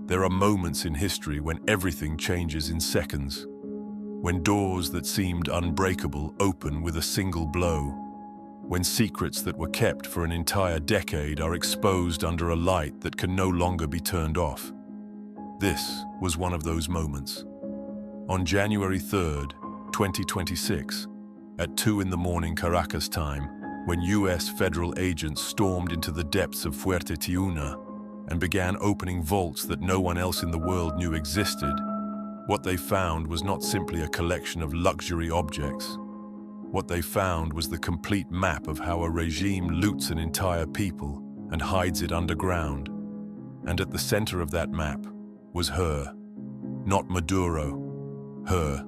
There are moments in history when everything changes in seconds, when doors that seemed unbreakable open with a single blow, when secrets that were kept for an entire decade are exposed under a light that can no longer be turned off. This was one of those moments. On January 3rd, 2026, at 2 a.m. Caracas time, when US federal agents stormed into the depths of Fuerte Tiuna and began opening vaults that no one else in the world knew existed, what they found was not simply a collection of luxury objects. What they found was the complete map of how a regime loots an entire people and hides it underground. And at the center of that map was her, not Maduro, her,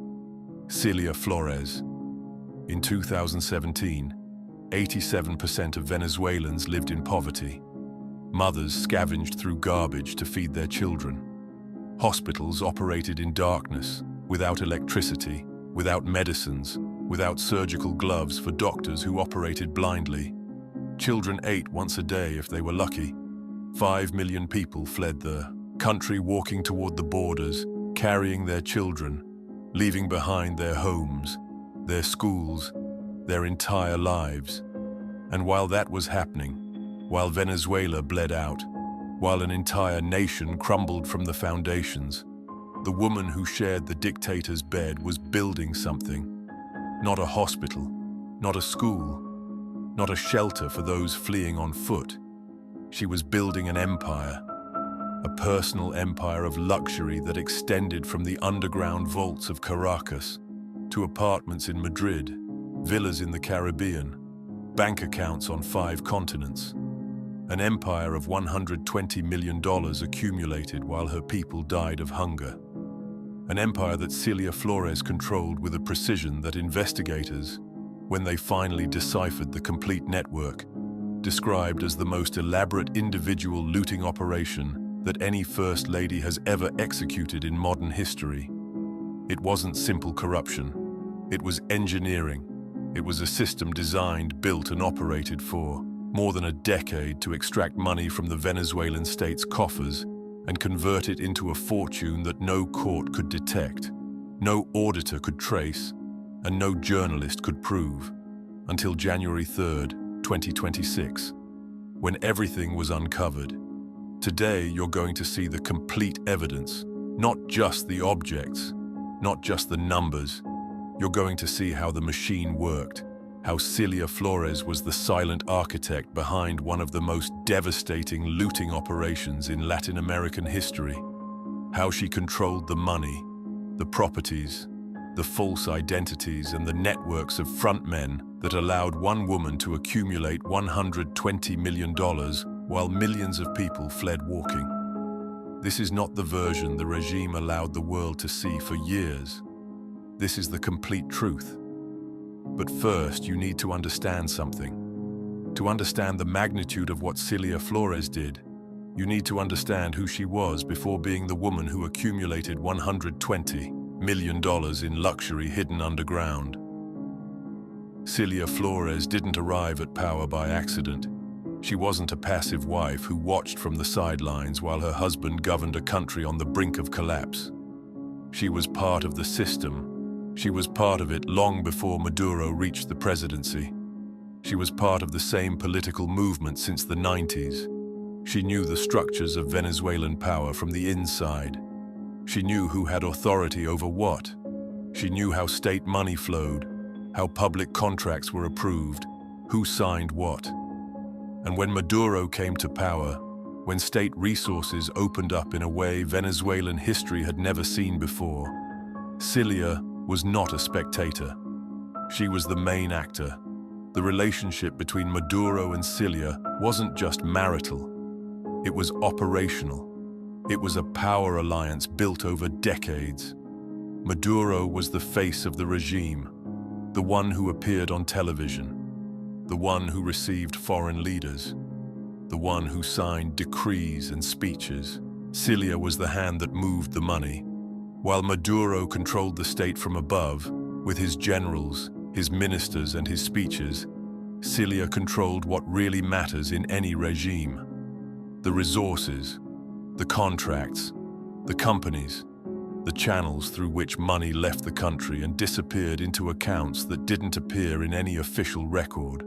Cilia Flores. In 2017, 87% of Venezuelans lived in poverty. Mothers scavenged through garbage to feed their children. Hospitals operated in darkness, without electricity, without medicines, without surgical gloves for doctors who operated blindly. Children ate once a day if they were lucky. 5 million people fled the country, walking toward the borders, carrying their children, leaving behind their homes, their schools, their entire lives. And while that was happening, while Venezuela bled out, while an entire nation crumbled from the foundations, the woman who shared the dictator's bed was building something. Not a hospital, not a school, not a shelter for those fleeing on foot. She was building an empire, a personal empire of luxury that extended from the underground vaults of Caracas to apartments in Madrid, villas in the Caribbean, bank accounts on 5 continents. An empire of $120 million accumulated while her people died of hunger. An empire that Cilia Flores controlled with a precision that investigators, when they finally deciphered the complete network, described as the most elaborate individual looting operation that any First Lady has ever executed in modern history. It wasn't simple corruption. It was engineering. It was a system designed, built, and operated for more than a decade to extract money from the Venezuelan state's coffers and convert it into a fortune that no court could detect, no auditor could trace, and no journalist could prove, until January 3rd, 2026, when everything was uncovered. Today, you're going to see the complete evidence, not just the objects, not just the numbers. You're going to see how the machine worked, how Cilia Flores was the silent architect behind one of the most devastating looting operations in Latin American history, how she controlled the money, the properties, the false identities, and the networks of frontmen that allowed one woman to accumulate $120 million while millions of people fled walking. This is not the version the regime allowed the world to see for years. This is the complete truth. But first, you need to understand something. To understand the magnitude of what Cilia Flores did, you need to understand who she was before being the woman who accumulated $120 million in luxury hidden underground. Cilia Flores didn't arrive at power by accident. She wasn't a passive wife who watched from the sidelines while her husband governed a country on the brink of collapse. She was part of the system. She was part of it long before Maduro reached the presidency. She was part of the same political movement since the 90s. She knew the structures of Venezuelan power from the inside. She knew who had authority over what. She knew how state money flowed, how public contracts were approved, who signed what. And when Maduro came to power, when state resources opened up in a way Venezuelan history had never seen before, Cilia was not a spectator. She was the main actor. The relationship between Maduro and Cilia wasn't just marital. It was operational. It was a power alliance built over decades. Maduro was the face of the regime, the one who appeared on television, the one who received foreign leaders, the one who signed decrees and speeches. Cilia was the hand that moved the money. While Maduro controlled the state from above, with his generals, his ministers, and his speeches, Cilia controlled what really matters in any regime: the resources, the contracts, The companies, the channels through which money left the country and disappeared into accounts that didn't appear in any official record.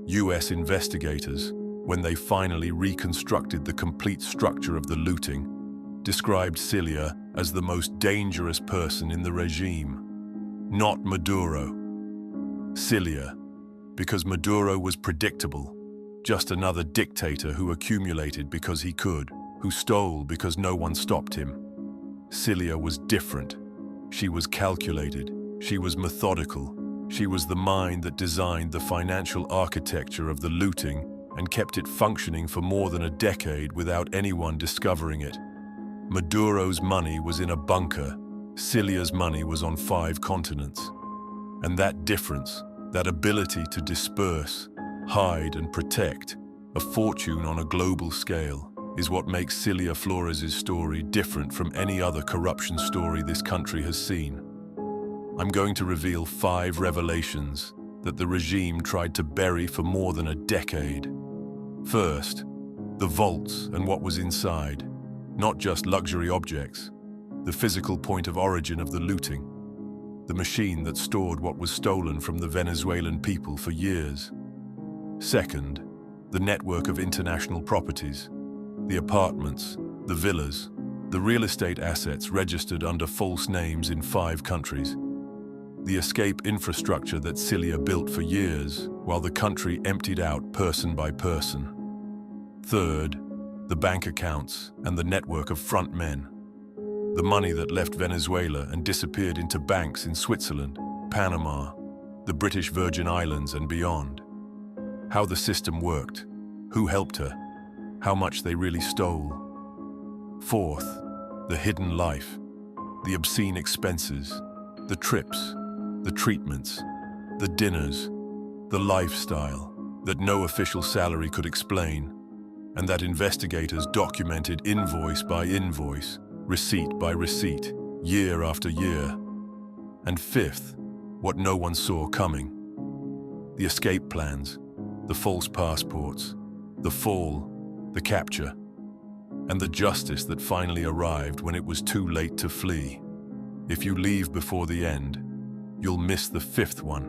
US investigators, when they finally reconstructed the complete structure of the looting, described Cilia as the most dangerous person in the regime. Not Maduro. Cilia, because Maduro was predictable, just another dictator who accumulated because he could, who stole because no one stopped him. Cilia was different. She was calculated. She was methodical. She was the mind that designed the financial architecture of the looting and kept it functioning for more than a decade without anyone discovering it. Maduro's money was in a bunker. Cilia's money was on 5 continents. And that difference, that ability to disperse, hide and protect a fortune on a global scale, is what makes Cilia Flores' story different from any other corruption story this country has seen. I'm going to reveal 5 revelations that the regime tried to bury for more than a decade. First, the vaults and what was inside, not just luxury objects, the physical point of origin of the looting, the machine that stored what was stolen from the Venezuelan people for years. Second, the network of international properties, the apartments, the villas, the real estate assets registered under false names in 5 countries, the escape infrastructure that Cilia built for years while the country emptied out person by person. Third, the bank accounts and the network of front men, the money that left Venezuela and disappeared into banks in Switzerland, Panama, the British Virgin Islands and beyond. How the system worked, who helped her, how much they really stole. Fourth, the hidden life, the obscene expenses, the trips, the treatments, the dinners, the lifestyle that no official salary could explain, and that investigators documented invoice by invoice, receipt by receipt, year after year. And fifth, what no one saw coming. The escape plans, the false passports, the fall, the capture, and the justice that finally arrived when it was too late to flee. If you leave before the end, you'll miss the 5th one.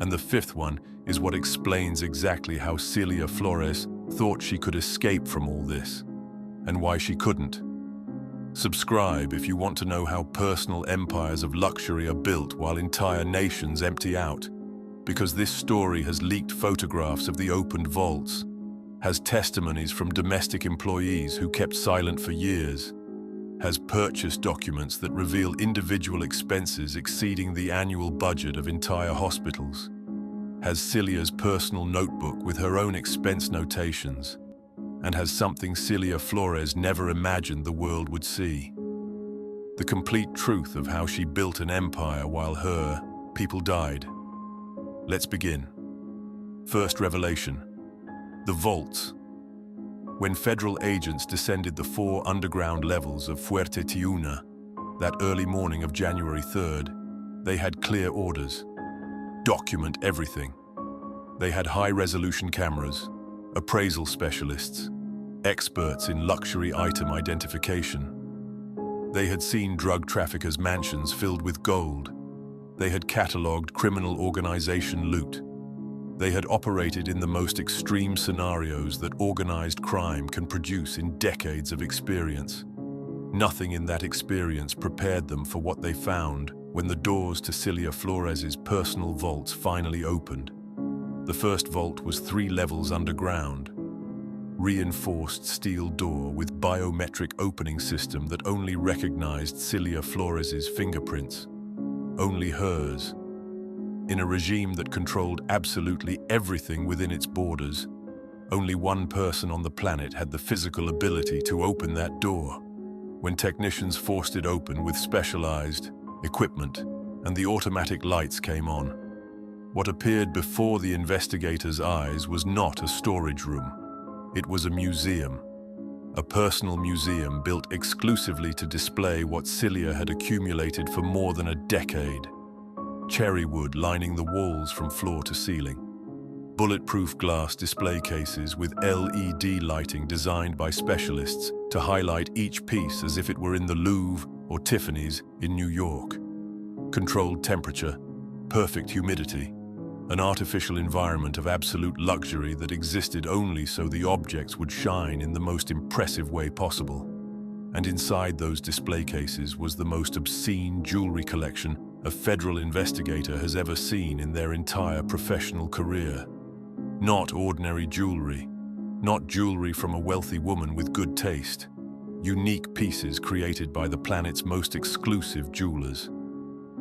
And the 5th one is what explains exactly how Cilia Flores thought she could escape from all this, and why she couldn't. Subscribe if you want to know how personal empires of luxury are built while entire nations empty out, because this story has leaked photographs of the opened vaults, has testimonies from domestic employees who kept silent for years, has purchase documents that reveal individual expenses exceeding the annual budget of entire hospitals, has Cilia's personal notebook with her own expense notations, and has something Cilia Flores never imagined the world would see. The complete truth of how she built an empire while her people died. Let's begin. First revelation. The vaults. When federal agents descended the 4 underground levels of Fuerte Tiuna that early morning of January 3rd, they had clear orders. Document everything. They had high-resolution cameras, appraisal specialists, experts in luxury item identification. They had seen drug traffickers' mansions filled with gold. They had catalogued criminal organization loot. They had operated in the most extreme scenarios that organized crime can produce in decades of experience. Nothing in that experience prepared them for what they found when the doors to Cilia Flores' personal vaults finally opened. The first vault was 3 levels underground. Reinforced steel door with biometric opening system that only recognized Cilia Flores' fingerprints. Only hers. In a regime that controlled absolutely everything within its borders, only one person on the planet had the physical ability to open that door. When technicians forced it open with specialized equipment and the automatic lights came on, what appeared before the investigators' eyes was not a storage room. It was a museum. A personal museum built exclusively to display what Cilia had accumulated for more than a decade. Cherry wood lining the walls from floor to ceiling. Bulletproof glass display cases with LED lighting designed by specialists to highlight each piece as if it were in the Louvre or Tiffany's in New York. Controlled temperature, perfect humidity, an artificial environment of absolute luxury that existed only so the objects would shine in the most impressive way possible. And inside those display cases was the most obscene jewelry collection a federal investigator has ever seen in their entire professional career. Not ordinary jewelry, not jewelry from a wealthy woman with good taste. Unique pieces created by the planet's most exclusive jewelers.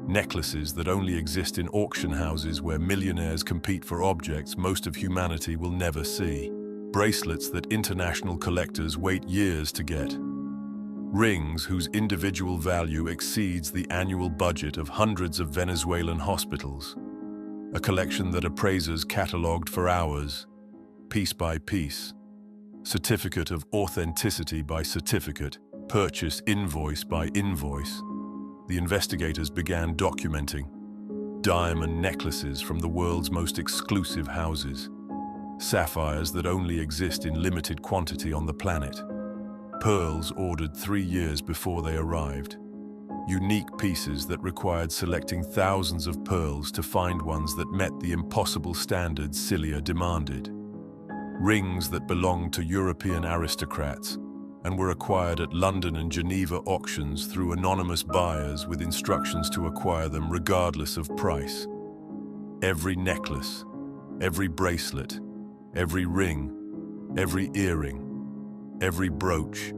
Necklaces that only exist in auction houses where millionaires compete for objects most of humanity will never see. Bracelets that international collectors wait years to get. Rings whose individual value exceeds the annual budget of hundreds of Venezuelan hospitals. A collection that appraisers catalogued for hours, piece by piece. Certificate of authenticity by certificate, purchase invoice by invoice. The investigators began documenting diamond necklaces from the world's most exclusive houses, sapphires that only exist in limited quantity on the planet, pearls ordered 3 years before they arrived, unique pieces that required selecting thousands of pearls to find ones that met the impossible standards Cilia demanded, rings that belonged to European aristocrats and were acquired at London and Geneva auctions through anonymous buyers with instructions to acquire them regardless of price. Every necklace, every bracelet, every ring, every earring, every brooch,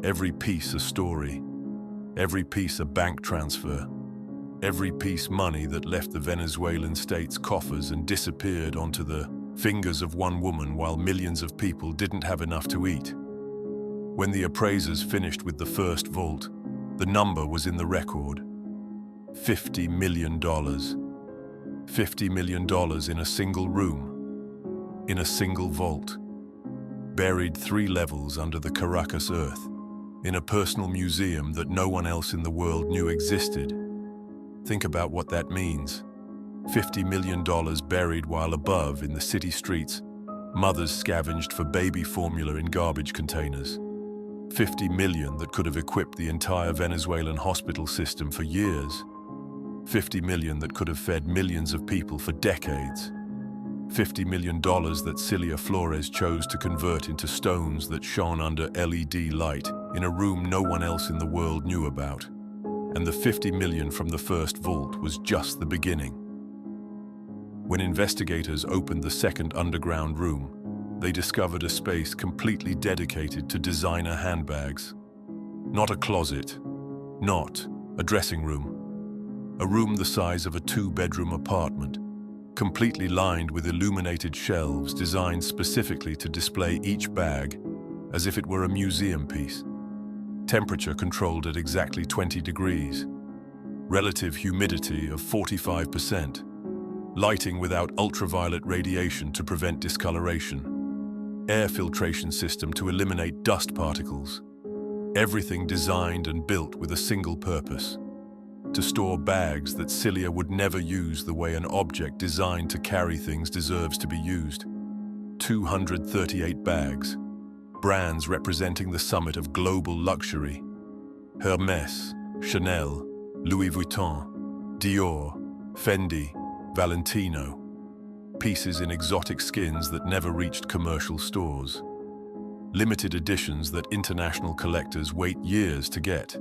every piece a story, every piece a bank transfer, every piece money that left the Venezuelan state's coffers and disappeared onto the fingers of one woman while millions of people didn't have enough to eat. When the appraisers finished with the first vault, the number was in the record. $50 million. $50 million in a single room, in a single vault, buried 3 levels under the Caracas earth, in a personal museum that no one else in the world knew existed. Think about what that means. $50 million buried while above, in the city streets, mothers scavenged for baby formula in garbage containers. 50 million that could have equipped the entire Venezuelan hospital system for years. 50 million that could have fed millions of people for decades. $50 million that Cilia Flores chose to convert into stones that shone under LED light in a room no one else in the world knew about. And the 50 million from the first vault was just the beginning. When investigators opened the second underground room, they discovered a space completely dedicated to designer handbags. Not a closet, not a dressing room. A room the size of a 2-bedroom apartment, completely lined with illuminated shelves designed specifically to display each bag as if it were a museum piece. Temperature controlled at exactly 20 degrees. Relative humidity of 45%. Lighting without ultraviolet radiation to prevent discoloration. Air filtration system to eliminate dust particles. Everything designed and built with a single purpose: to store bags that Cilia would never use the way an object designed to carry things deserves to be used. 238 bags. Brands representing the summit of global luxury. Hermès, Chanel, Louis Vuitton, Dior, Fendi, Valentino. Pieces in exotic skins that never reached commercial stores. Limited editions that international collectors wait years to get.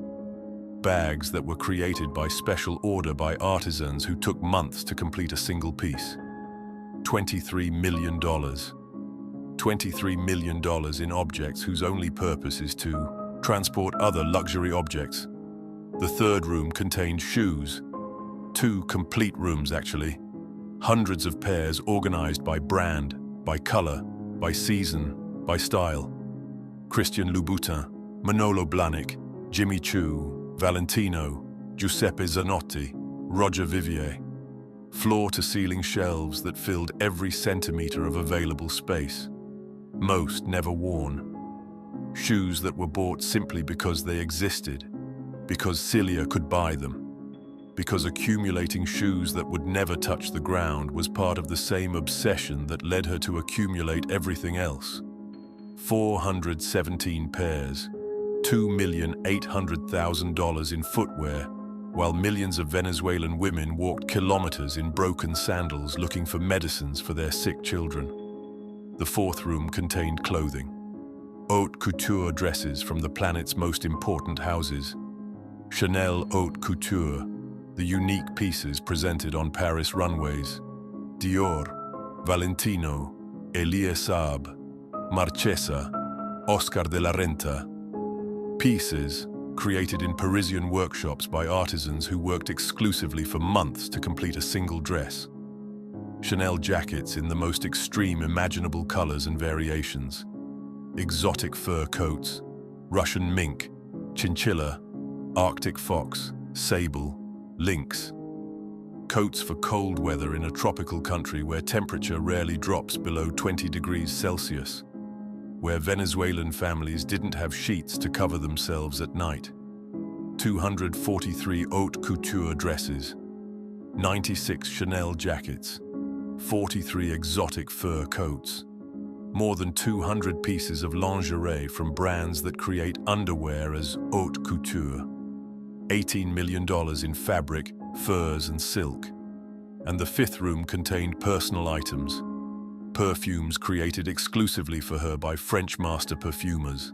Bags that were created by special order by artisans who took months to complete a single piece. $23 million. $23 million in objects whose only purpose is to transport other luxury objects. The third room contained shoes. 2 complete rooms, actually. Hundreds of pairs organized by brand, by color, by season, by style. Christian Louboutin, Manolo Blahnik, Jimmy Choo, Valentino, Giuseppe Zanotti, Roger Vivier. Floor-to-ceiling shelves that filled every centimeter of available space. Most never worn. Shoes that were bought simply because they existed, because Cilia could buy them. Because accumulating shoes that would never touch the ground was part of the same obsession that led her to accumulate everything else. 417 pairs, $2,800,000 in footwear, while millions of Venezuelan women walked kilometers in broken sandals looking for medicines for their sick children. The fourth room contained clothing. Haute couture dresses from the planet's most important houses. Chanel haute couture, the unique pieces presented on Paris runways. Dior, Valentino, Elie Saab, Marchesa, Oscar de la Renta. Pieces created in Parisian workshops by artisans who worked exclusively for months to complete a single dress. Chanel jackets in the most extreme imaginable colors and variations. Exotic fur coats, Russian mink, chinchilla, Arctic fox, sable, lynx. Coats for cold weather in a tropical country where temperature rarely drops below 20 degrees Celsius, where Venezuelan families didn't have sheets to cover themselves at night. 243 haute couture dresses, 96 Chanel jackets, 43 exotic fur coats, more than 200 pieces of lingerie from brands that create underwear as haute couture, $18 million in fabric, furs and silk. And the fifth room contained personal items, perfumes created exclusively for her by French master perfumers,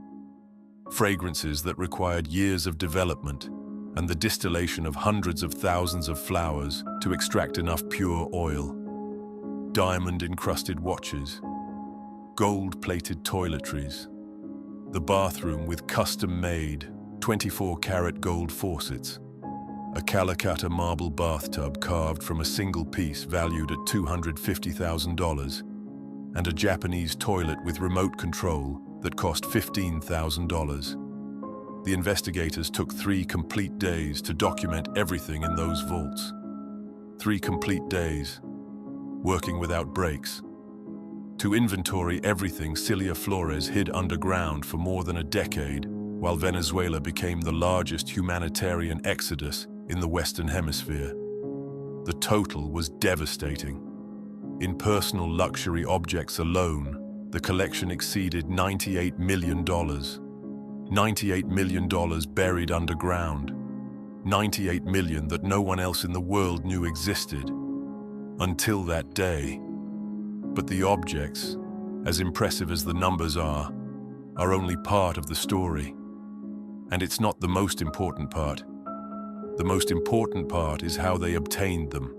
fragrances that required years of development and the distillation of hundreds of thousands of flowers to extract enough pure oil, diamond-encrusted watches, gold-plated toiletries, the bathroom with custom-made 24-karat gold faucets, a Calcutta marble bathtub carved from a single piece valued at $250,000, and a Japanese toilet with remote control that cost $15,000. The investigators took 3 complete days to document everything in those vaults. 3 complete days, working without breaks, to inventory everything Cilia Flores hid underground for more than a decade, while Venezuela became the largest humanitarian exodus in the Western Hemisphere. The total was devastating. In personal luxury objects alone, the collection exceeded $98 million. $98 million buried underground. $98 million that no one else in the world knew existed. Until that day. But the objects, as impressive as the numbers are only part of the story. And it's not the most important part. The most important part is how they obtained them.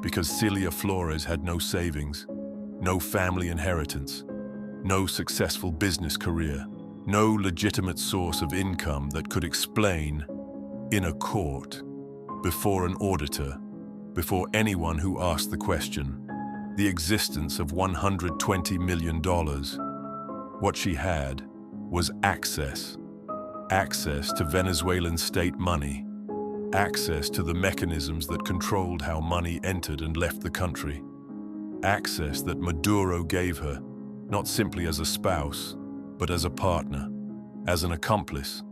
Because Cilia Flores had no savings, no family inheritance, no successful business career, no legitimate source of income that could explain, in a court, before an auditor, before anyone who asked the question, the existence of $120 million. What she had was access. Access to Venezuelan state money. Access to the mechanisms that controlled how money entered and left the country. Access that Maduro gave her, not simply as a spouse, but as a partner, as an accomplice,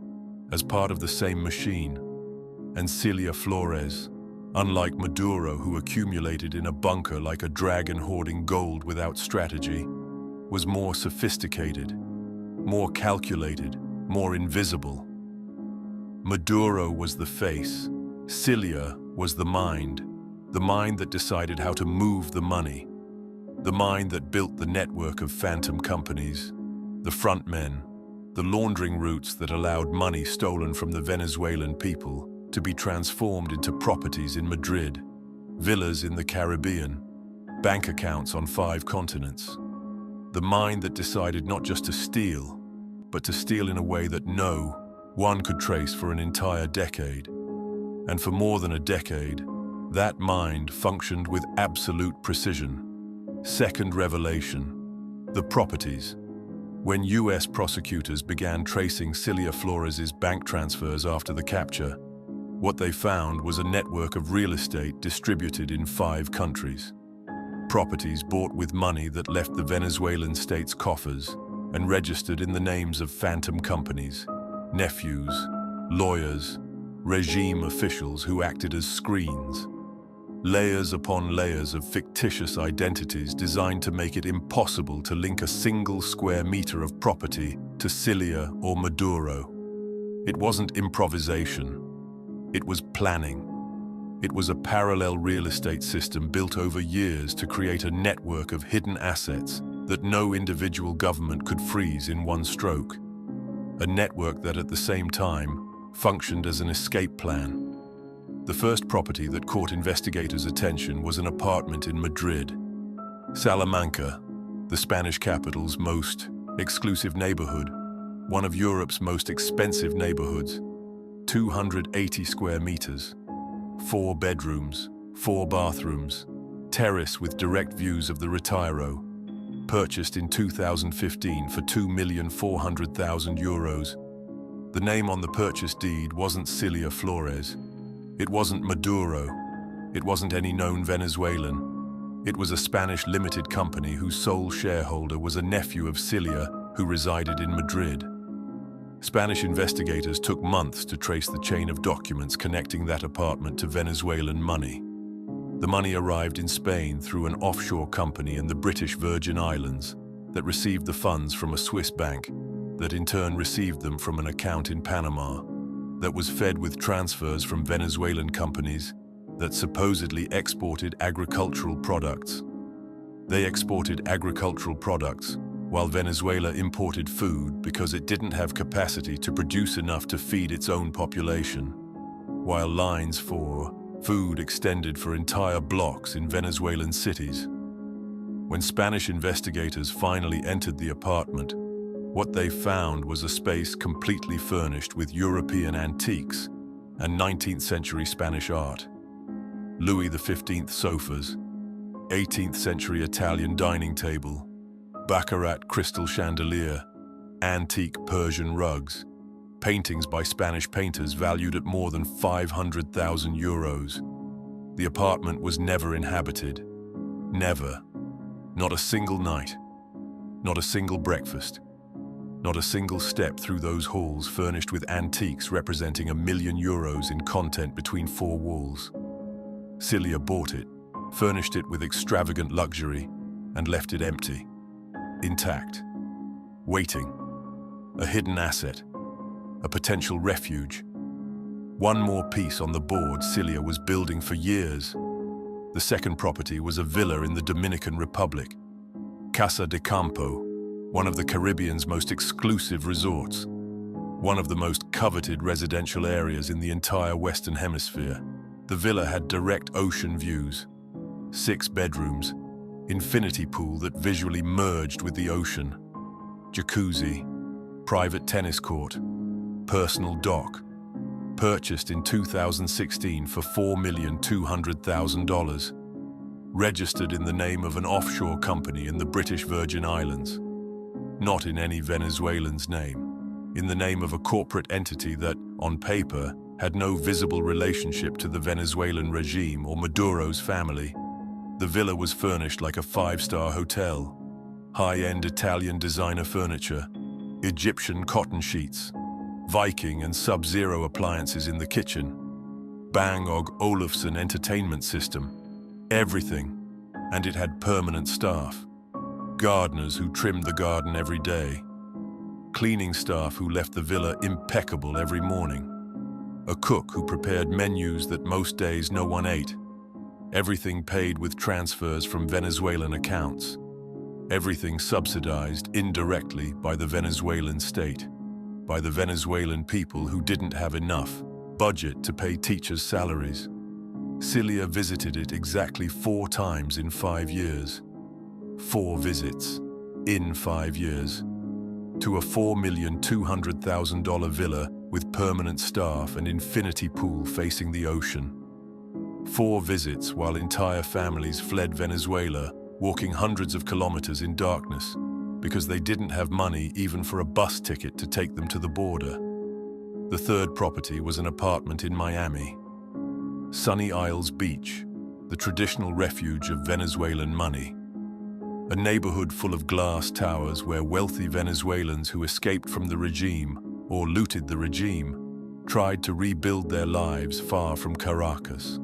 as part of the same machine. And Cilia Flores, unlike Maduro, who accumulated in a bunker like a dragon hoarding gold without strategy, was more sophisticated, more calculated, more invisible. Maduro was the face, Cilia was the mind that decided how to move the money, the mind that built the network of phantom companies, the front men, the laundering routes that allowed money stolen from the Venezuelan people to be transformed into properties in Madrid, villas in the Caribbean, bank accounts on 5 continents. The mind that decided not just to steal, but to steal in a way that no one could trace for an entire decade. And for more than a decade, that mind functioned with absolute precision. Second revelation, the properties. When US prosecutors began tracing Cilia Flores's bank transfers after the capture, what they found was a network of real estate distributed in 5 countries. Properties bought with money that left the Venezuelan state's coffers and registered in the names of phantom companies, nephews, lawyers, regime officials who acted as screens. layers upon layers of fictitious identities designed to make it impossible to link a single square meter of property to Cilia or Maduro. It wasn't improvisation. It was planning. It was a parallel real estate system built over years to create a network of hidden assets that no individual government could freeze in one stroke. A network that at the same time functioned as an escape plan. The first property that caught investigators' attention was an apartment in Madrid. Salamanca, the Spanish capital's most exclusive neighborhood, one of Europe's most expensive neighborhoods, 280 square meters, 4 bedrooms, 4 bathrooms, terrace with direct views of the Retiro, purchased in 2015 for €2,400,000. The name on the purchase deed wasn't Cilia Flores. It wasn't Maduro. It wasn't any known Venezuelan. It was a Spanish limited company whose sole shareholder was a nephew of Cilia who resided in Madrid. Spanish investigators took months to trace the chain of documents connecting that apartment to Venezuelan money. The money arrived in Spain through an offshore company in the British Virgin Islands that received the funds from a Swiss bank that in turn received them from an account in Panama that was fed with transfers from Venezuelan companies that supposedly exported agricultural products. They exported agricultural products while Venezuela imported food because it didn't have capacity to produce enough to feed its own population, while lines for food extended for entire blocks in Venezuelan cities. When Spanish investigators finally entered the apartment, what they found was a space completely furnished with European antiques and 19th century Spanish art. Louis XV sofas, 18th century Italian dining table, Baccarat crystal chandelier, antique Persian rugs, paintings by Spanish painters valued at more than €500,000. The apartment was never inhabited. Never. Not a single night. Not a single breakfast. Not a single step through those halls furnished with antiques representing €1 million in content between 4 walls. Cilia bought it, furnished it with extravagant luxury, and left it empty, intact, waiting, a hidden asset, a potential refuge. One more piece on the board Cilia was building for years. The second property was a villa in the Dominican Republic, Casa de Campo, one of the Caribbean's most exclusive resorts, one of the most coveted residential areas in the entire Western Hemisphere. The villa had direct ocean views, 6 bedrooms, infinity pool that visually merged with the ocean, jacuzzi, private tennis court, personal dock, purchased in 2016 for $4,200,000, registered in the name of an offshore company in the British Virgin Islands. Not in any Venezuelan's name, in the name of a corporate entity that, on paper, had no visible relationship to the Venezuelan regime or Maduro's family. The villa was furnished like a 5-star hotel, high-end Italian designer furniture, Egyptian cotton sheets, Viking and Sub-Zero appliances in the kitchen, Bang & Olufsen entertainment system, everything, and it had permanent staff. Gardeners who trimmed the garden every day, cleaning staff who left the villa impeccable every morning, a cook who prepared menus that most days no one ate, everything paid with transfers from Venezuelan accounts, everything subsidized indirectly by the Venezuelan state, by the Venezuelan people who didn't have enough budget to pay teachers' salaries. Cilia visited it exactly 4 times in 5 years. 4 visits, in 5 years, to a $4,200,000 villa with permanent staff and infinity pool facing the ocean. 4 visits while entire families fled Venezuela, walking hundreds of kilometers in darkness, because they didn't have money even for a bus ticket to take them to the border. The third property was an apartment in Miami. Sunny Isles Beach, the traditional refuge of Venezuelan money. A neighborhood full of glass towers where wealthy Venezuelans who escaped from the regime or looted the regime tried to rebuild their lives far from Caracas.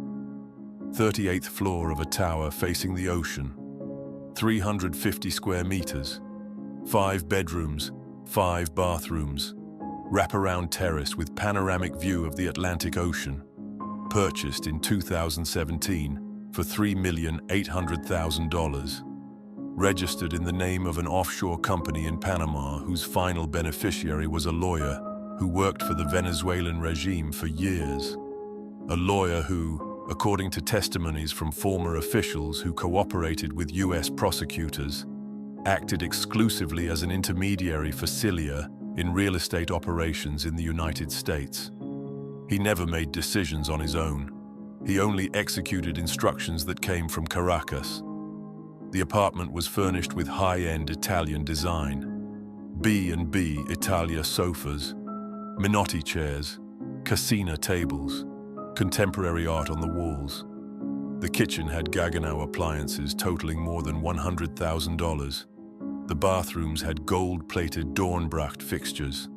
38th floor of a tower facing the ocean. 350 square meters. 5 bedrooms, 5 bathrooms. Wraparound terrace with panoramic view of the Atlantic Ocean. Purchased in 2017 for $3,800,000. Registered in the name of an offshore company in Panama whose final beneficiary was a lawyer who worked for the Venezuelan regime for years. A lawyer who, according to testimonies from former officials who cooperated with U.S. prosecutors, acted exclusively as an intermediary for Cilia in real estate operations in the United States. He never made decisions on his own. He only executed instructions that came from Caracas. The apartment was furnished with high-end Italian design. B&B Italia sofas, Minotti chairs, Casina tables, contemporary art on the walls. The kitchen had Gaggenau appliances totaling more than $100,000. The bathrooms had gold-plated Dornbracht fixtures.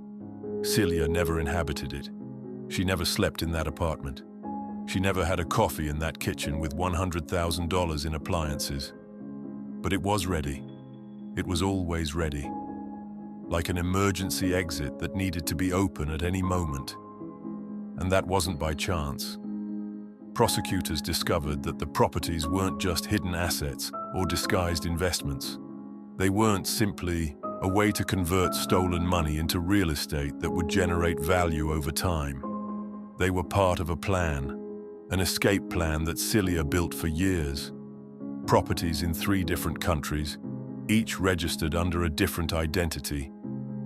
Cilia never inhabited it. She never slept in that apartment. She never had a coffee in that kitchen with $100,000 in appliances. But it was ready. It was always ready. Like an emergency exit that needed to be open at any moment. And that wasn't by chance. Prosecutors discovered that the properties weren't just hidden assets or disguised investments. They weren't simply a way to convert stolen money into real estate that would generate value over time. They were part of a plan, an escape plan that Cilia built for years. Properties in 3 different countries, each registered under a different identity,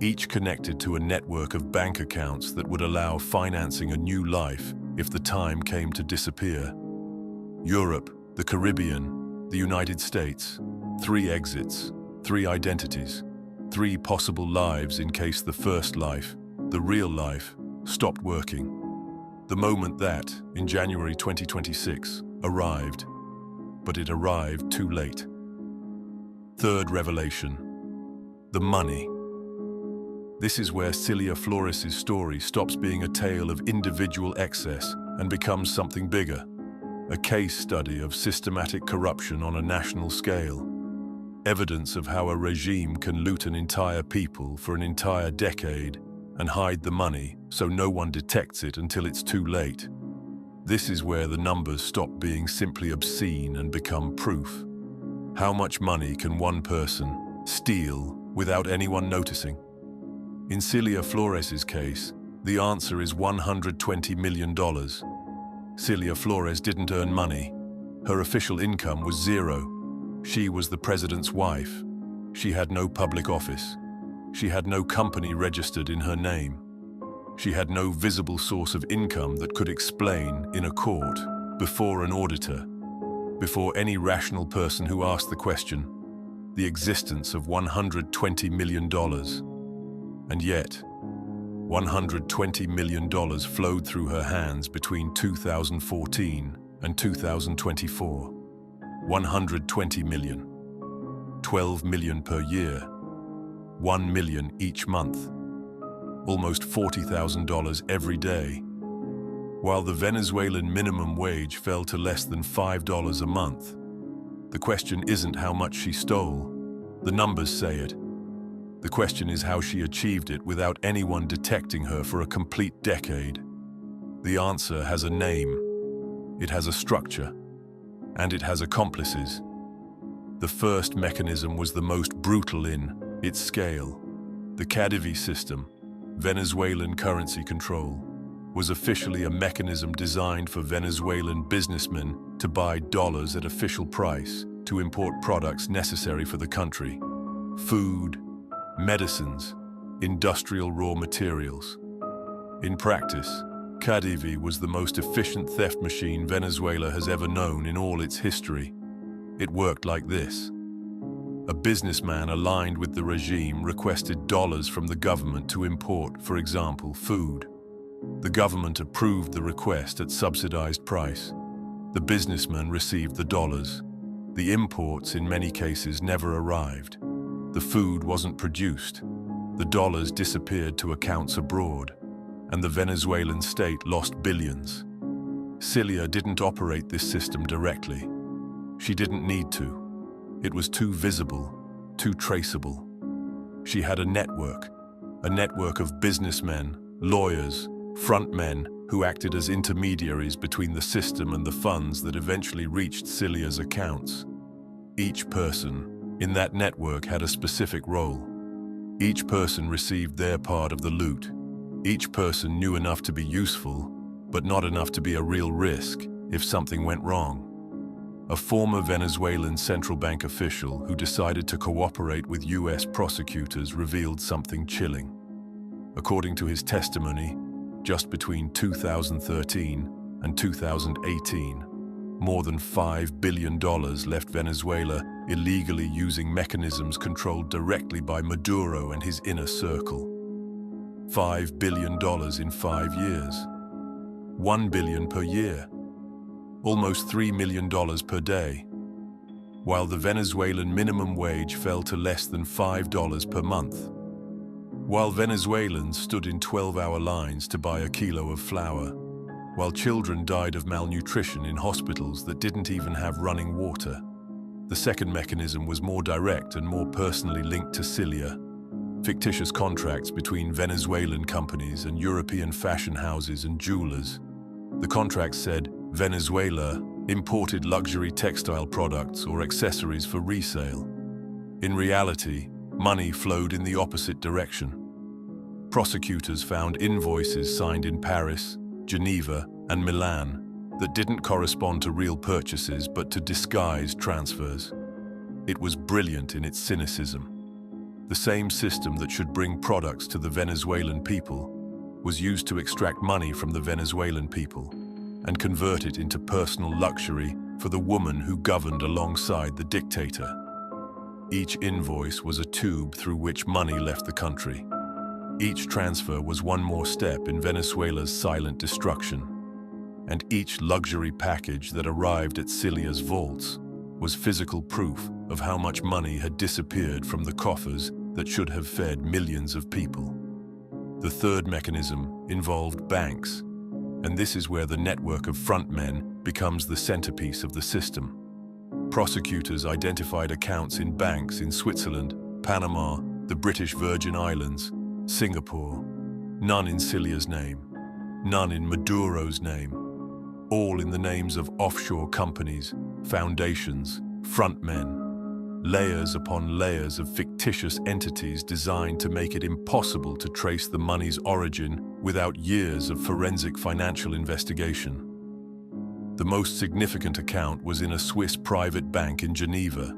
each connected to a network of bank accounts that would allow financing a new life if the time came to disappear. Europe, the Caribbean, the United States, 3 exits, 3 identities, 3 possible lives in case the first life, the real life, stopped working. The moment that, in January 2026, arrived, but it arrived too late. Third revelation, the money. This is where Cilia Flores' story stops being a tale of individual excess and becomes something bigger, a case study of systematic corruption on a national scale. Evidence of how a regime can loot an entire people for an entire decade and hide the money so no one detects it until it's too late. This is where the numbers stop being simply obscene and become proof. How much money can one person steal without anyone noticing? In Cilia Flores' case, the answer is $120 million. Cilia Flores didn't earn money. Her official income was zero. She was the president's wife. She had no public office. She had no company registered in her name. She had no visible source of income that could explain, in a court, before an auditor, before any rational person who asked the question, the existence of $120 million. And yet, $120 million flowed through her hands between 2014 and 2024. 120 million. 12 million per year. 1 million each month. Almost $40,000 every day. While the Venezuelan minimum wage fell to less than $5 a month, the question isn't how much she stole. The numbers say it. The question is how she achieved it without anyone detecting her for a complete decade. The answer has a name. It has a structure. And it has accomplices. The first mechanism was the most brutal in its scale. The CADIVI system, Venezuelan currency control, was officially a mechanism designed for Venezuelan businessmen to buy dollars at official price to import products necessary for the country. Food, medicines, industrial raw materials. In practice, CADIVI was the most efficient theft machine Venezuela has ever known in all its history. It worked like this. A businessman aligned with the regime requested dollars from the government to import, for example, food. The government approved the request at subsidized price. The businessman received the dollars. The imports, in many cases, never arrived. The food wasn't produced. The dollars disappeared to accounts abroad, and the Venezuelan state lost billions. Cilia didn't operate this system directly. She didn't need to. It was too visible, too traceable. She had a network of businessmen, lawyers, frontmen who acted as intermediaries between the system and the funds that eventually reached Cilia's accounts. Each person in that network had a specific role. Each person received their part of the loot. Each person knew enough to be useful, but not enough to be a real risk if something went wrong. A former Venezuelan central bank official who decided to cooperate with US prosecutors revealed something chilling. According to his testimony, just between 2013 and 2018, more than $5 billion left Venezuela illegally using mechanisms controlled directly by Maduro and his inner circle. $5 billion in 5 years. $1 billion per year. Almost $3 million per day. While the Venezuelan minimum wage fell to less than $5 per month. While Venezuelans stood in 12-hour lines to buy a kilo of flour. While children died of malnutrition in hospitals that didn't even have running water. The second mechanism was more direct and more personally linked to Cilia. Fictitious contracts between Venezuelan companies and European fashion houses and jewelers. The contracts said Venezuela imported luxury textile products or accessories for resale. In reality, money flowed in the opposite direction. Prosecutors found invoices signed in Paris, Geneva, and Milan that didn't correspond to real purchases but to disguised transfers. It was brilliant in its cynicism. The same system that should bring products to the Venezuelan people was used to extract money from the Venezuelan people and convert it into personal luxury for the woman who governed alongside the dictator. Each invoice was a tube through which money left the country. Each transfer was one more step in Venezuela's silent destruction. And each luxury package that arrived at Cilia's vaults was physical proof of how much money had disappeared from the coffers that should have fed millions of people. The third mechanism involved banks, and this is where the network of frontmen becomes the centerpiece of the system. Prosecutors identified accounts in banks in Switzerland, Panama, the British Virgin Islands, Singapore. None in Cilia's name, none in Maduro's name. All in the names of offshore companies, foundations, frontmen. Layers upon layers of fictitious entities designed to make it impossible to trace the money's origin without years of forensic financial investigation. The most significant account was in a Swiss private bank in Geneva,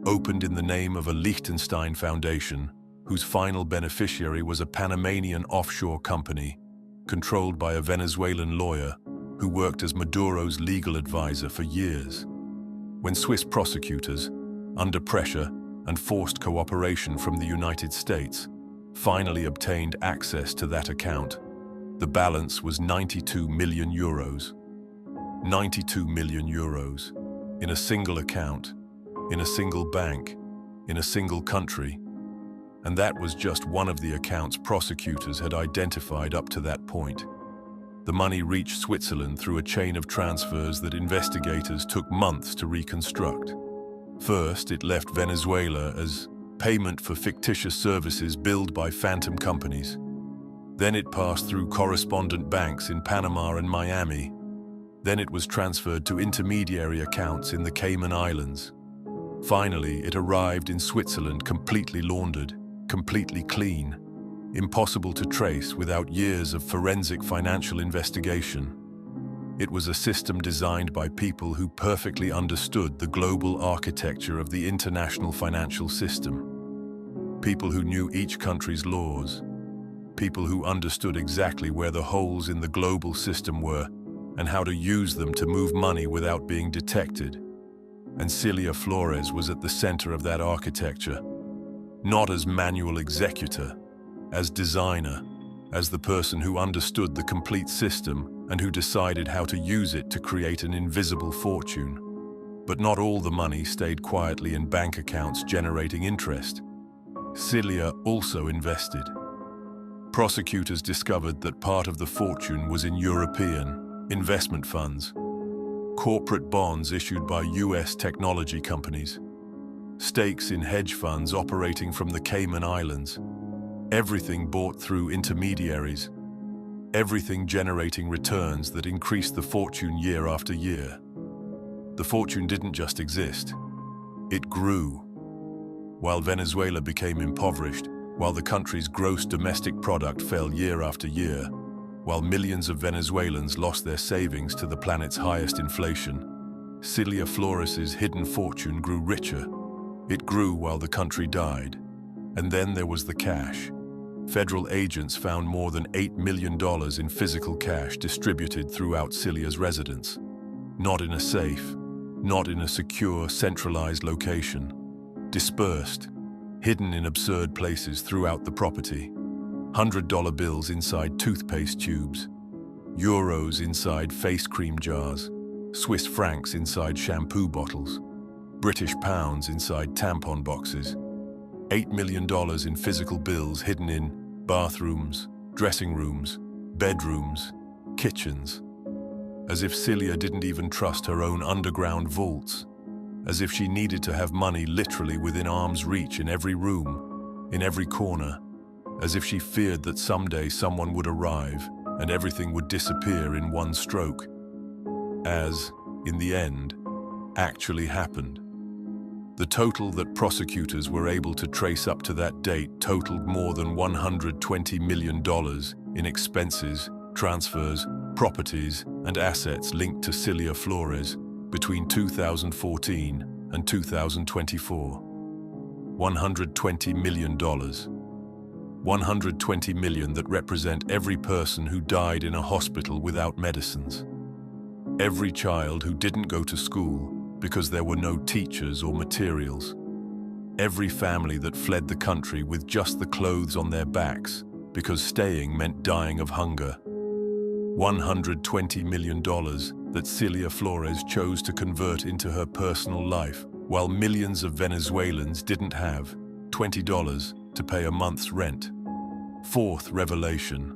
opened in the name of a Liechtenstein foundation, whose final beneficiary was a Panamanian offshore company, controlled by a Venezuelan lawyer who worked as Maduro's legal advisor for years. When Swiss prosecutors, under pressure and forced cooperation from the United States, finally obtained access to that account, the balance was 92 million euros. 92 million euros in a single account, in a single bank, in a single country. And that was just one of the accounts prosecutors had identified up to that point. The money reached Switzerland through a chain of transfers that investigators took months to reconstruct. First, it left Venezuela as payment for fictitious services billed by phantom companies. Then it passed through correspondent banks in Panama and Miami. Then it was transferred to intermediary accounts in the Cayman Islands. Finally, it arrived in Switzerland completely laundered, completely clean. Impossible to trace without years of forensic financial investigation. It was a system designed by people who perfectly understood the global architecture of the international financial system. People who knew each country's laws. People who understood exactly where the holes in the global system were and how to use them to move money without being detected. And Cilia Flores was at the center of that architecture, not as manual executor, as designer, as the person who understood the complete system and who decided how to use it to create an invisible fortune. But not all the money stayed quietly in bank accounts generating interest. Cilia also invested. Prosecutors discovered that part of the fortune was in European, investment funds, corporate bonds issued by US technology companies, stakes in hedge funds operating from the Cayman Islands, everything bought through intermediaries, everything generating returns that increased the fortune year after year. The fortune didn't just exist, it grew. While Venezuela became impoverished, while the country's gross domestic product fell year after year, while millions of Venezuelans lost their savings to the planet's highest inflation, Cilia Flores' hidden fortune grew richer. It grew while the country died. And then there was the cash. Federal agents found more than $8 million in physical cash distributed throughout Cilia's residence. Not in a safe, not in a secure, centralized location. Dispersed, hidden in absurd places throughout the property. $100 bills inside toothpaste tubes, euros inside face cream jars, Swiss francs inside shampoo bottles, British pounds inside tampon boxes, $8 million in physical bills hidden in bathrooms, dressing rooms, bedrooms, kitchens. As if Cilia didn't even trust her own underground vaults. As if she needed to have money literally within arm's reach in every room, in every corner. As if she feared that someday someone would arrive and everything would disappear in one stroke. As, in the end, actually happened. The total that prosecutors were able to trace up to that date totaled more than $120 million in expenses, transfers, properties, and assets linked to Cilia Flores between 2014 and 2024. $120 million. $120 million that represent every person who died in a hospital without medicines. Every child who didn't go to school because there were no teachers or materials. Every family that fled the country with just the clothes on their backs because staying meant dying of hunger. $120 million that Cilia Flores chose to convert into her personal life, while millions of Venezuelans didn't have $20 to pay a month's rent. Fourth revelation,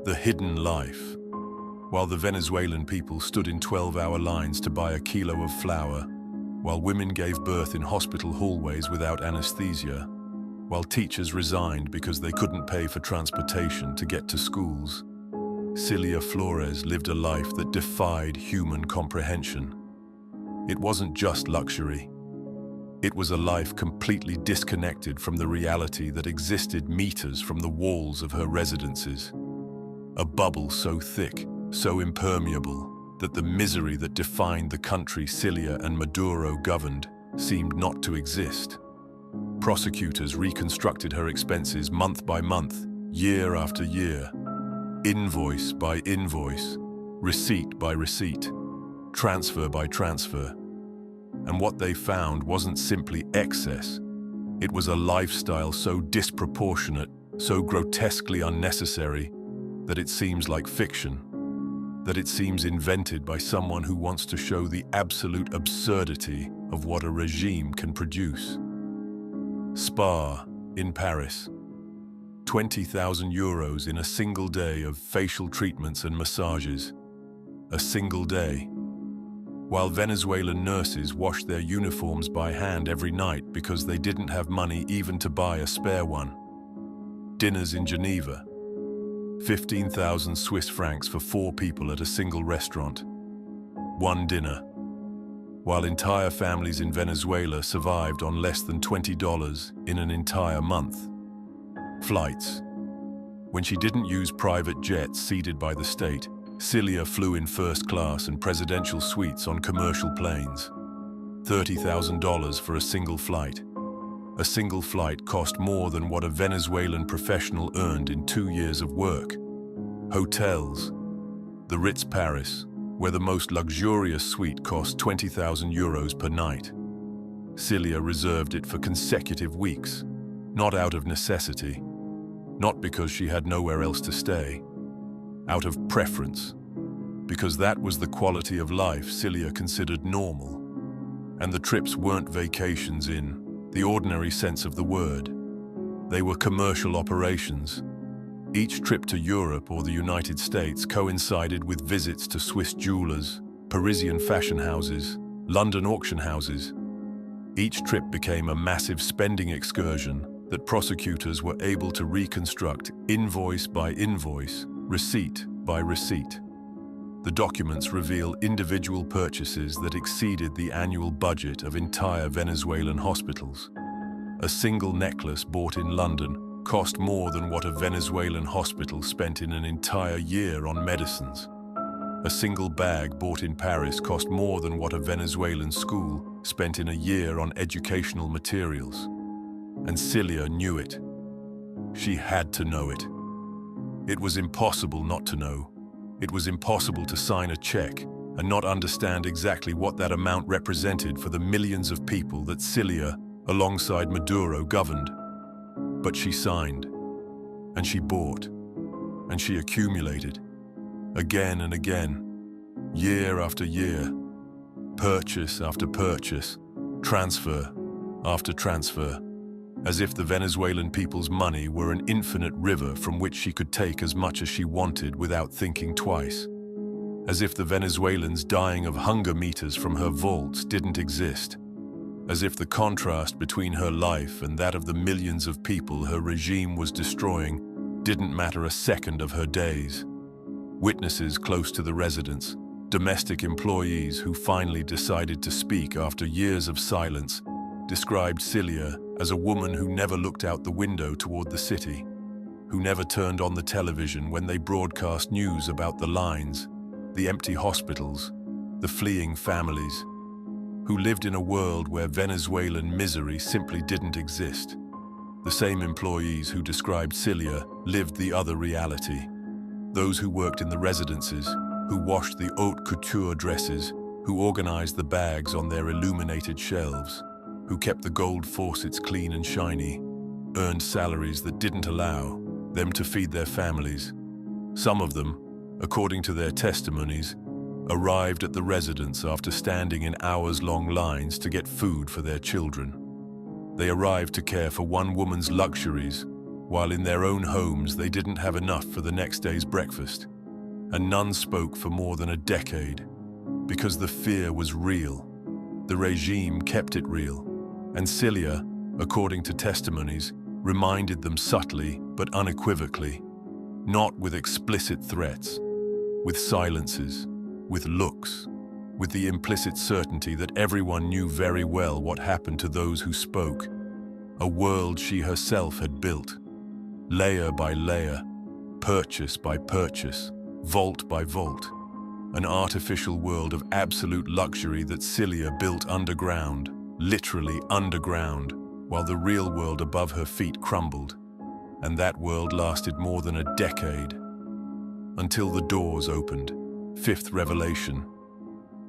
the hidden life. While the Venezuelan people stood in 12-hour lines to buy a kilo of flour, while women gave birth in hospital hallways without anesthesia, while teachers resigned because they couldn't pay for transportation to get to schools, Cilia Flores lived a life that defied human comprehension. It wasn't just luxury. It was a life completely disconnected from the reality that existed meters from the walls of her residences. A bubble so thick, so impermeable, that the misery that defined the country Cilia and Maduro governed seemed not to exist. Prosecutors reconstructed her expenses month by month, year after year, invoice by invoice, receipt by receipt, transfer by transfer. And what they found wasn't simply excess. It was a lifestyle so disproportionate, so grotesquely unnecessary, that it seems like fiction, that it seems invented by someone who wants to show the absolute absurdity of what a regime can produce. Spa in Paris. 20,000 euros in a single day of facial treatments and massages. A single day. While Venezuelan nurses washed their uniforms by hand every night because they didn't have money even to buy a spare one. Dinners in Geneva. 15,000 Swiss francs for 4 people at a single restaurant. One dinner. While entire families in Venezuela survived on less than $20 in an entire month. Flights. When she didn't use private jets seated by the state, Cilia flew in first class and presidential suites on commercial planes. $30,000 for a single flight. A single flight cost more than what a Venezuelan professional earned in 2 years of work. Hotels. The Ritz Paris, where the most luxurious suite cost 20,000 euros per night. Cilia reserved it for consecutive weeks, not out of necessity, not because she had nowhere else to stay, out of preference, because that was the quality of life Cilia considered normal. And the trips weren't vacations in the ordinary sense of the word. They were commercial operations. Each trip to Europe or the United States coincided with visits to Swiss jewelers, Parisian fashion houses, London auction houses. Each trip became a massive spending excursion that prosecutors were able to reconstruct invoice by invoice, receipt by receipt. The documents reveal individual purchases that exceeded the annual budget of entire Venezuelan hospitals. A single necklace bought in London cost more than what a Venezuelan hospital spent in an entire year on medicines. A single bag bought in Paris cost more than what a Venezuelan school spent in a year on educational materials. And Cilia knew it. She had to know it. It was impossible not to know. It was impossible to sign a check and not understand exactly what that amount represented for the millions of people that Cilia, alongside Maduro, governed. But she signed, and she bought, and she accumulated, again and again, year after year, purchase after purchase, transfer after transfer, as if the Venezuelan people's money were an infinite river from which she could take as much as she wanted without thinking twice. As if the Venezuelans dying of hunger meters from her vaults didn't exist. As if the contrast between her life and that of the millions of people her regime was destroying didn't matter a second of her days. Witnesses close to the residence, domestic employees who finally decided to speak after years of silence, described Cilia as a woman who never looked out the window toward the city, who never turned on the television when they broadcast news about the lines, the empty hospitals, the fleeing families, who lived in a world where Venezuelan misery simply didn't exist. The same employees who described Cilia lived the other reality. Those who worked in the residences, who washed the haute couture dresses, who organized the bags on their illuminated shelves, who kept the gold faucets clean and shiny, earned salaries that didn't allow them to feed their families. Some of them, according to their testimonies, arrived at the residence after standing in hours-long lines to get food for their children. They arrived to care for one woman's luxuries, while in their own homes they didn't have enough for the next day's breakfast. And none spoke for more than a decade, because the fear was real. The regime kept it real. And Cilia, according to testimonies, reminded them subtly but unequivocally, not with explicit threats, with silences, with looks, with the implicit certainty that everyone knew very well what happened to those who spoke, a world she herself had built, layer by layer, purchase by purchase, vault by vault, an artificial world of absolute luxury that Cilia built underground, literally underground, while the real world above her feet crumbled. And that world lasted more than a decade, until the doors opened. Fifth revelation.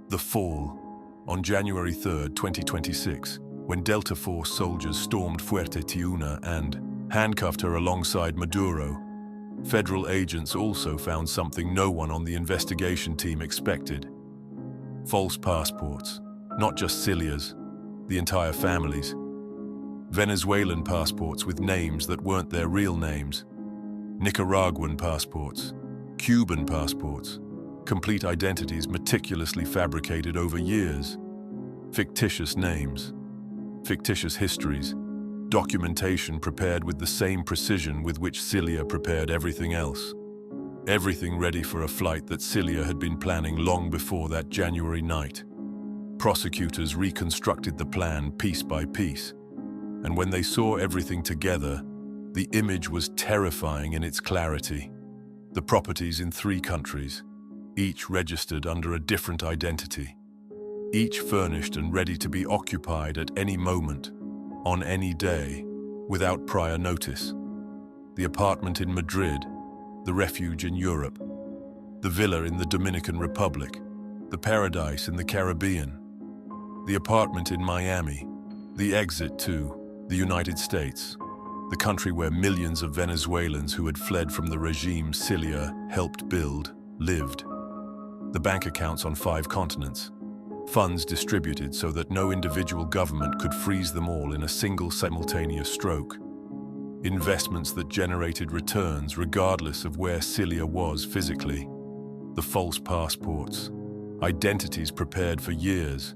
The fall. On January 3rd, 2026, when Delta Force soldiers stormed Fuerte Tiuna and handcuffed her alongside Maduro, federal agents also found something no one on the investigation team expected. False passports, not just Cilia's, the entire family's. Venezuelan passports with names that weren't their real names. Nicaraguan passports, Cuban passports, complete identities meticulously fabricated over years. Fictitious names, fictitious histories, documentation prepared with the same precision with which Cilia prepared everything else. Everything ready for a flight that Cilia had been planning long before that January night. Prosecutors reconstructed the plan piece by piece, and when they saw everything together, the image was terrifying in its clarity. The properties in 3 countries, each registered under a different identity, each furnished and ready to be occupied at any moment, on any day, without prior notice. The apartment in Madrid, the refuge in Europe, the villa in the Dominican Republic, the paradise in the Caribbean, the apartment in Miami, the exit to the United States, the country where millions of Venezuelans who had fled from the regime Cilia helped build, lived. The bank accounts on 5 continents, funds distributed so that no individual government could freeze them all in a single simultaneous stroke. Investments that generated returns regardless of where Cilia was physically. The false passports. Identities prepared for years.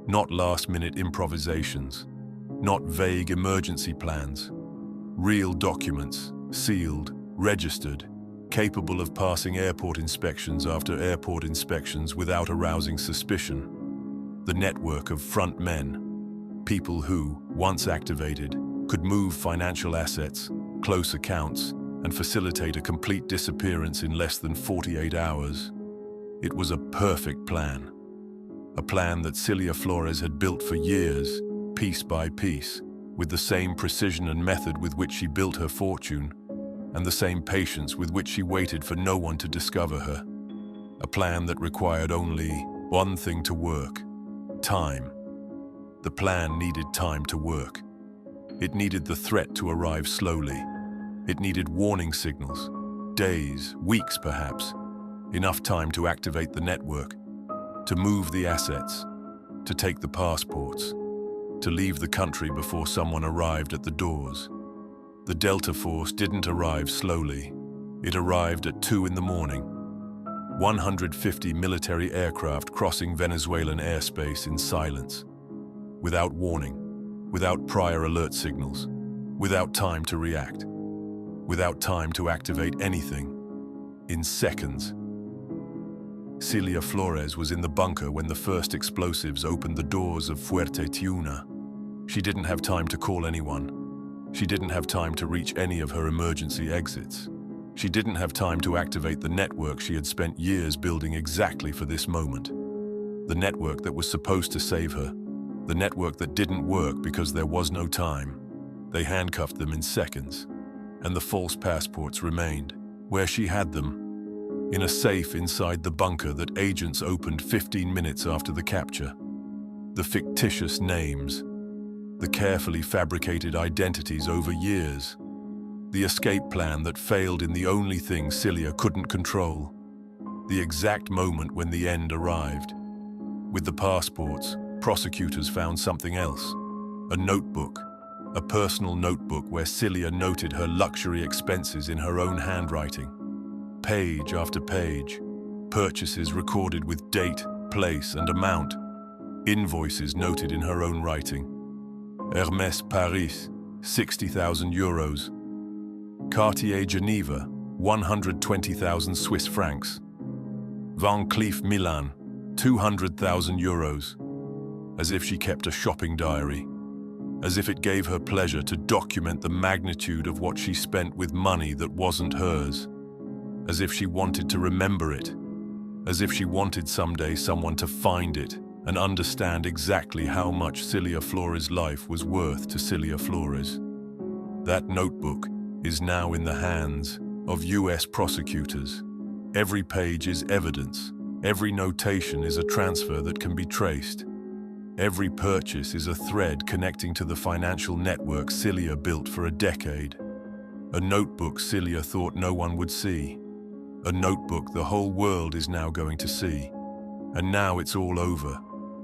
Not last-minute improvisations. Not vague emergency plans. Real documents, sealed, registered, capable of passing airport inspections after airport inspections without arousing suspicion. The network of front men. People who, once activated, could move financial assets, close accounts, and facilitate a complete disappearance in less than 48 hours. It was a perfect plan. A plan that Cilia Flores had built for years, piece by piece, with the same precision and method with which she built her fortune, and the same patience with which she waited for no one to discover her. A plan that required only one thing to work: time. The plan needed time to work. It needed the threat to arrive slowly. It needed warning signals, days, weeks perhaps, enough time to activate the network, to move the assets, to take the passports, to leave the country before someone arrived at the doors. The Delta Force didn't arrive slowly. It arrived at 2 in the morning. 150 military aircraft crossing Venezuelan airspace in silence, without warning, without prior alert signals, without time to react, without time to activate anything. In seconds. Cilia Flores was in the bunker when the first explosives opened the doors of Fuerte Tiuna. She didn't have time to call anyone. She didn't have time to reach any of her emergency exits. She didn't have time to activate the network she had spent years building exactly for this moment. The network that was supposed to save her. The network that didn't work because there was no time. They handcuffed them in seconds, and the false passports remained, where she had them, in a safe inside the bunker that agents opened 15 minutes after the capture. The fictitious names, the carefully fabricated identities over years, the escape plan that failed in the only thing Cilia couldn't control, the exact moment when the end arrived. With the passports, prosecutors found something else, a notebook, a personal notebook where Cilia noted her luxury expenses in her own handwriting. Page after page, purchases recorded with date, place, and amount, invoices noted in her own writing. Hermès Paris, 60,000 euros. Cartier Geneva, 120,000 Swiss francs. Van Cleef Milan, 200,000 euros. As if she kept a shopping diary, as if it gave her pleasure to document the magnitude of what she spent with money that wasn't hers, as if she wanted to remember it, as if she wanted someday someone to find it and understand exactly how much Cilia Flores' life was worth to Cilia Flores. That notebook is now in the hands of US prosecutors. Every page is evidence. Every notation is a transfer that can be traced. Every purchase is a thread connecting to the financial network Cilia built for a decade. A notebook Cilia thought no one would see. A notebook the whole world is now going to see. And now it's all over.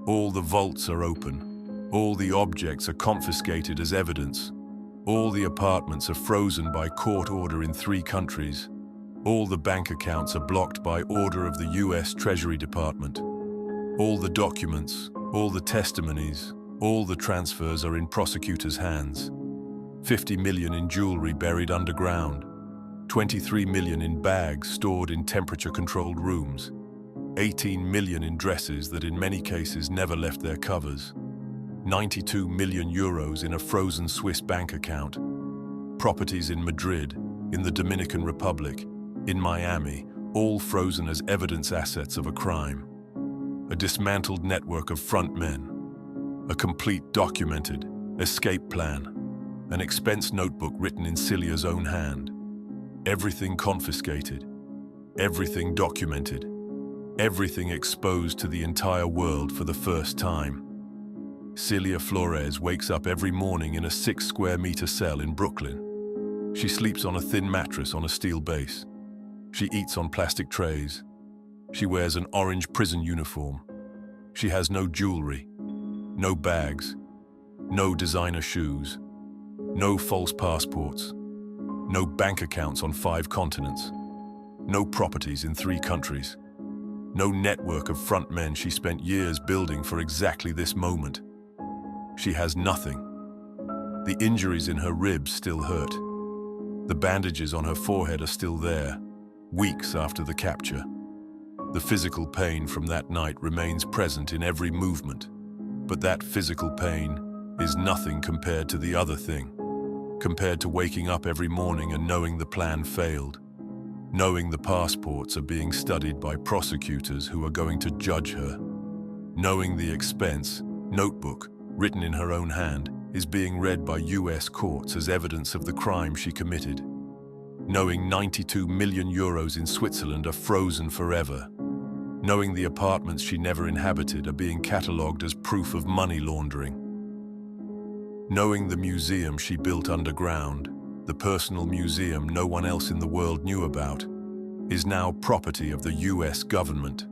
All the vaults are open. All the objects are confiscated as evidence. All the apartments are frozen by court order in 3 countries. All the bank accounts are blocked by order of the US Treasury Department. All the documents, all the testimonies, all the transfers are in prosecutors' hands. 50 million in jewelry buried underground. 23 million in bags stored in temperature-controlled rooms. 18 million in dresses that in many cases never left their covers. 92 million euros in a frozen Swiss bank account. Properties in Madrid, in the Dominican Republic, in Miami, all frozen as evidence assets of a crime. A dismantled network of front men. A complete documented escape plan. An expense notebook written in Cilia's own hand. Everything confiscated. Everything documented. Everything exposed to the entire world for the first time. Cilia Flores wakes up every morning in a 6-square-meter cell in Brooklyn. She sleeps on a thin mattress on a steel base. She eats on plastic trays. She wears an orange prison uniform. She has no jewelry, no bags, no designer shoes, no false passports, No bank accounts on 5 continents. No properties in 3 countries. No network of frontmen she spent years building for exactly this moment. She has nothing. The injuries in her ribs still hurt. The bandages on her forehead are still there, weeks after the capture. The physical pain from that night remains present in every movement, but that physical pain is nothing compared to the other thing, compared to waking up every morning and knowing the plan failed, knowing the passports are being studied by prosecutors who are going to judge her, knowing the expense notebook, written in her own hand, is being read by US courts as evidence of the crime she committed, knowing 92 million euros in Switzerland are frozen forever, knowing the apartments she never inhabited are being catalogued as proof of money laundering, knowing the museum she built underground, the personal museum no one else in the world knew about, is now property of the US government.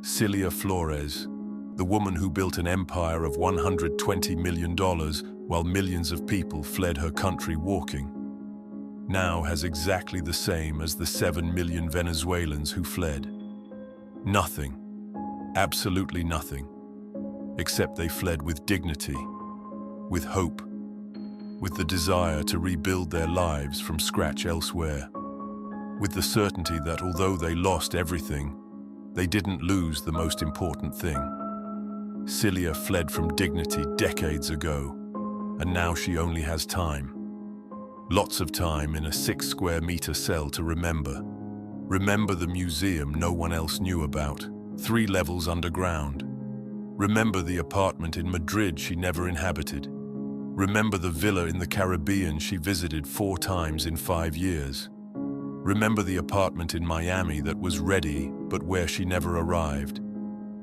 Cilia Flores, the woman who built an empire of $120 million while millions of people fled her country walking, now has exactly the same as the 7 million Venezuelans who fled. Nothing, absolutely nothing, except they fled with dignity, with hope, with the desire to rebuild their lives from scratch elsewhere, with the certainty that although they lost everything, they didn't lose the most important thing. Cilia fled from dignity decades ago, and now she only has time. Lots of time in a 6-square-meter cell to remember. Remember the museum no one else knew about, 3 levels underground. Remember the apartment in Madrid she never inhabited. Remember the villa in the Caribbean she visited 4 times in 5 years. Remember the apartment in Miami that was ready but where she never arrived.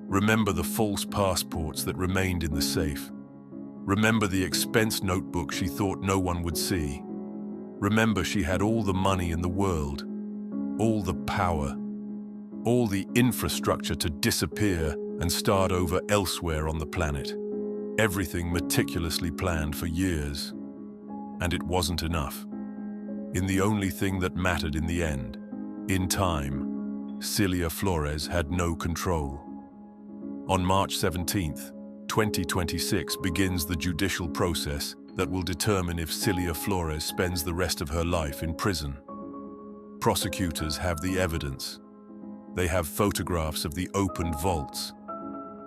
Remember the false passports that remained in the safe. Remember the expense notebook she thought no one would see. Remember she had all the money in the world, all the power, all the infrastructure to disappear and start over elsewhere on the planet. Everything meticulously planned for years. And it wasn't enough. In the only thing that mattered in the end, in time, Cilia Flores had no control. On March 17th, 2026 begins the judicial process that will determine if Cilia Flores spends the rest of her life in prison. Prosecutors have the evidence. They have photographs of the opened vaults.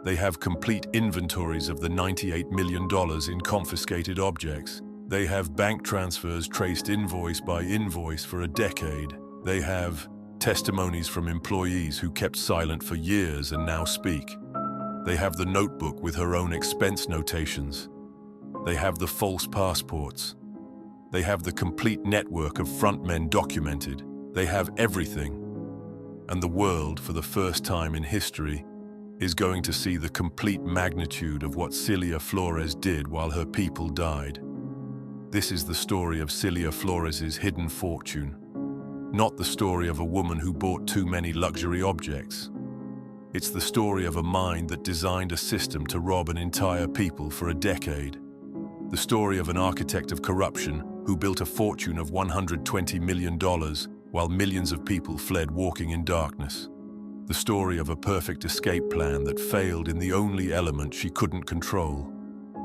They have complete inventories of the $98 million in confiscated objects. They have bank transfers traced invoice by invoice for a decade. They have testimonies from employees who kept silent for years and now speak. They have the notebook with her own expense notations. They have the false passports. They have the complete network of frontmen documented. They have everything. And the world, for the first time in history, is going to see the complete magnitude of what Cilia Flores did while her people died. This is the story of Cilia Flores's hidden fortune, not the story of a woman who bought too many luxury objects. It's the story of a mind that designed a system to rob an entire people for a decade. The story of an architect of corruption who built a fortune of $120 million while millions of people fled walking in darkness. The story of a perfect escape plan that failed in the only element she couldn't control.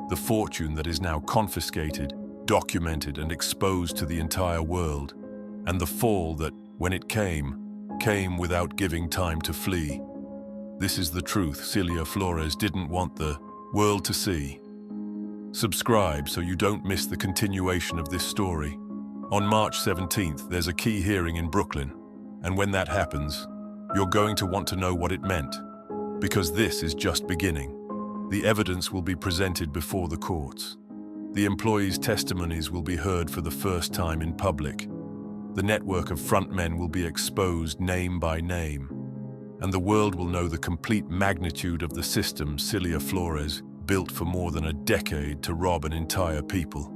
The fortune that is now confiscated, documented and exposed to the entire world. And the fall that, when it came without giving time to flee. This is the truth Cilia Flores didn't want the world to see. Subscribe so you don't miss the continuation of this story. On March 17th, there's a key hearing in Brooklyn, and when that happens, you're going to want to know what it meant, because this is just beginning. The evidence will be presented before the courts. The employees' testimonies will be heard for the first time in public. The network of frontmen will be exposed name by name, and the world will know the complete magnitude of the system Cilia Flores built for more than a decade to rob an entire people.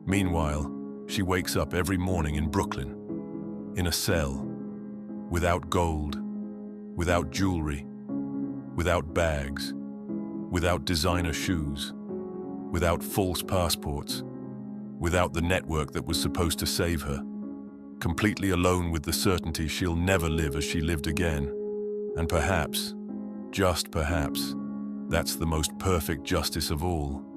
Meanwhile, she wakes up every morning in Brooklyn, in a cell, without gold, without jewelry, without bags, without designer shoes, without false passports, without the network that was supposed to save her, completely alone with the certainty she'll never live as she lived again. And perhaps, just perhaps, that's the most perfect justice of all.